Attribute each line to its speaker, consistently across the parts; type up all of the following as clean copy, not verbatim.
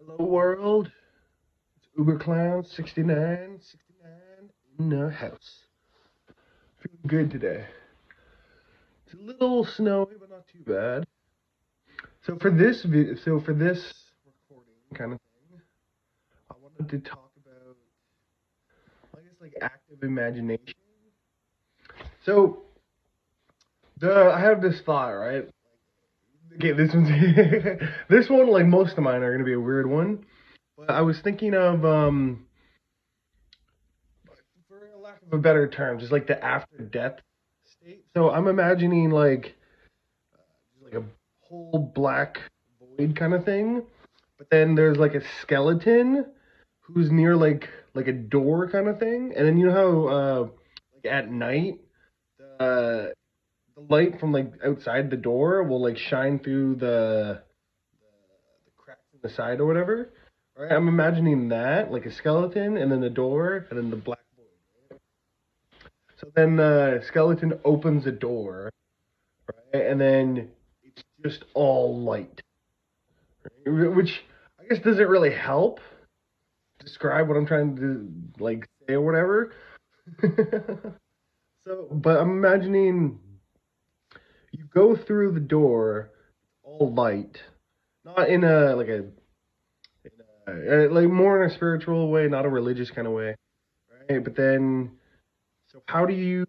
Speaker 1: Hello world, it's UberClown 69 in the house. Feeling good today. It's a little snowy, but not too bad. So for this recording kind of thing, I wanted to talk about, I guess, like active imagination. So I have this thought, right? Okay, this one's this one, like most of mine, are gonna be a weird one. But I was thinking of for a lack of a better term, just like the after death state. So I'm imagining like a whole black void kind of thing, but then there's like a skeleton who's near like a door kind of thing, and then you know how like at night the light from like outside the door will like shine through the cracks in the side or whatever. Right? I'm imagining that like a skeleton, and then the door, and then the black void. So then the skeleton opens the door, right? And then it's just all light, right? Which I guess doesn't really help describe what I'm trying to like say or whatever. So, but I'm imagining you go through the door, all light, not in a like more in a spiritual way, not a religious kind of way, right? But then, so how do you?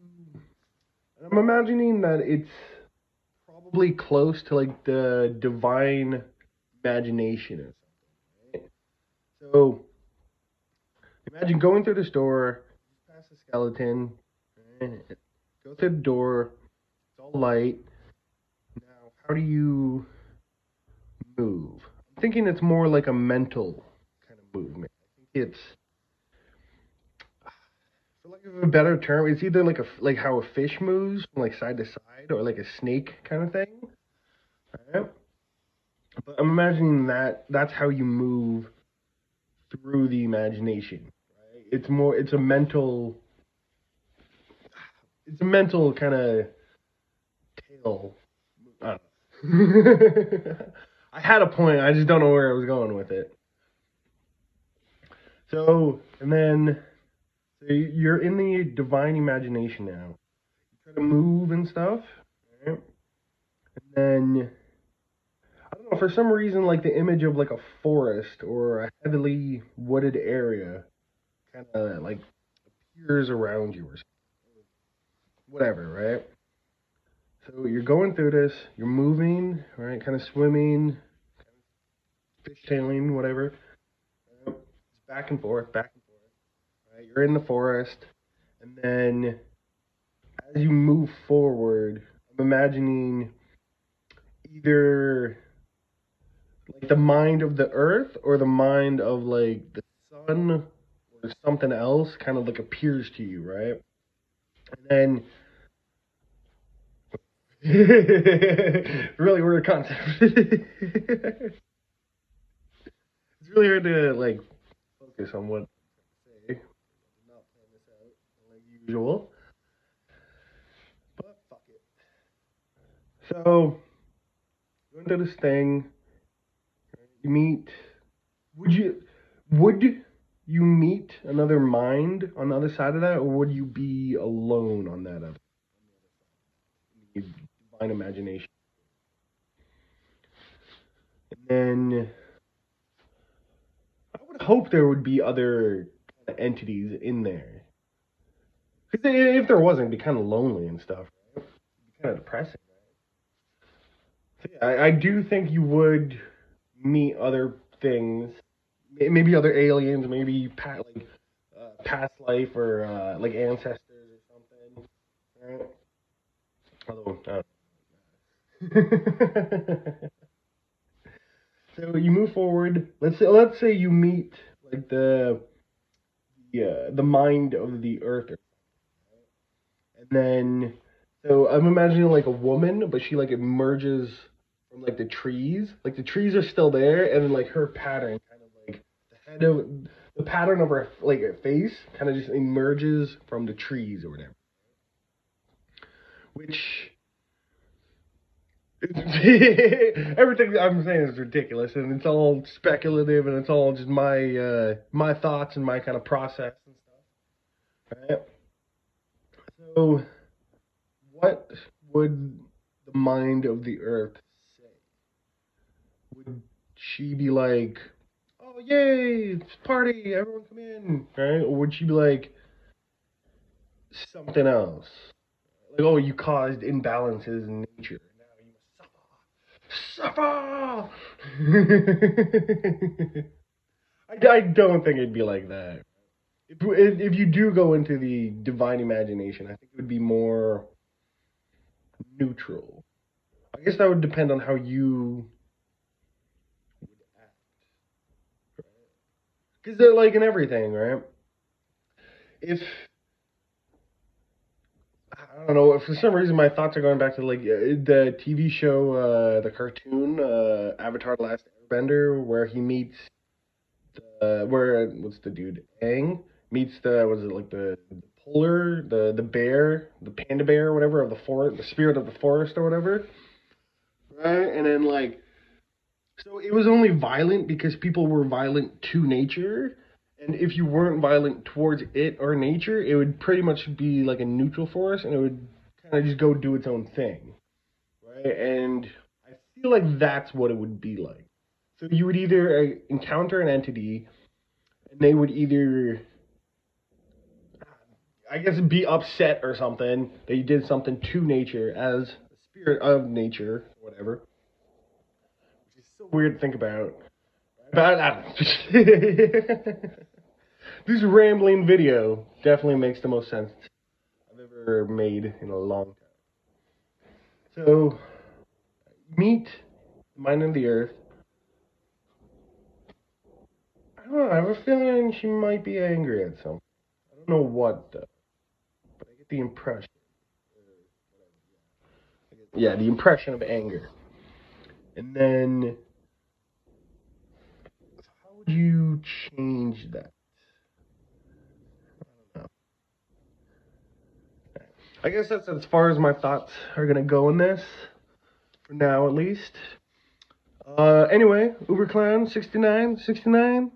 Speaker 1: I'm imagining that it's probably close to like the divine imagination or something, right? So imagine going through the store, past the skeleton, right? Go through the door, it's all light. Now, how do you move? I'm thinking it's more like a mental kind of movement. I think it's, for lack of a better term, it's either like how a fish moves from like side to side, or like a snake kind of thing. Right? But I'm imagining that that's how you move through the imagination. Right? It's a mental kind of tale. I don't know. I had a point. I just don't know where I was going with it. So, and then so you're in the divine imagination now. You try to move and stuff, right? And then I don't know, for some reason, like the image of like a forest or a heavily wooded area kind of like appears around you or whatever, right? So you're going through this, you're moving, right? Kind of swimming, fishtailing, whatever. Right? It's back and forth. Right? You're in the forest, and then as you move forward, I'm imagining either like the mind of the earth or the mind of like the sun or something else kind of like appears to you, right? And then really weird concept. It's really hard to like focus on what to say. I did not plan this out like usual, but fuck it. So going to this thing, you meet. Would you would you meet another mind on the other side of that, or would you be alone on that other divine imagination? And then I would hope there would be other entities in there. Because if there wasn't, it'd be kind of lonely and stuff. Right? It'd be kind of depressing. So yeah, I do think you would meet other things, maybe other aliens, maybe past life or like ancestors or something. Right? Although, so you move forward. Let's say you meet like the mind of the earth, and then so I'm imagining like a woman, but she like emerges from like the trees. Like the trees are still there, and then like her pattern, kind of like the head of the pattern of her like her face, kind of just emerges from the trees or whatever. Which Everything I'm saying is ridiculous, and it's all speculative, and it's all just my thoughts and my kind of process and stuff. Right? So, what would the mind of the Earth say? Would she be like, "Oh yay, it's party, everyone come in," right? Or would she be like something else? Like, "Oh, you caused imbalances in nature. Now you must suffer, suffer." I don't think it'd be like that. If you do go into the divine imagination, I think it would be more neutral. I guess that would depend on how you would act, because they're like in everything, right? If I don't know, for some reason my thoughts are going back to like the TV show, the cartoon, Avatar: The Last Airbender, where he meets where what's the dude Aang meets the was it like the polar the bear the panda bear or whatever of the forest, the spirit of the forest or whatever, right? And then like so it was only violent because people were violent to nature. And if you weren't violent towards it or nature, it would pretty much be like a neutral force and it would kind of just go do its own thing. Right? And I feel like that's what it would be like. So you would either encounter an entity and they would either, I guess, be upset or something that you did something to nature as a spirit of nature, or whatever, which is so weird to think about. But I don't know. This rambling video definitely makes the most sense I've ever made in a long time. So, meet Mind of the Earth. I don't know, I have a feeling she might be angry at something. I don't know what, though, but I get the impression. Yeah, the impression of anger. And then, how would you change that? I don't know. I guess that's as far as my thoughts are gonna go in this, for now at least. Anyway, UberClown 69, 69.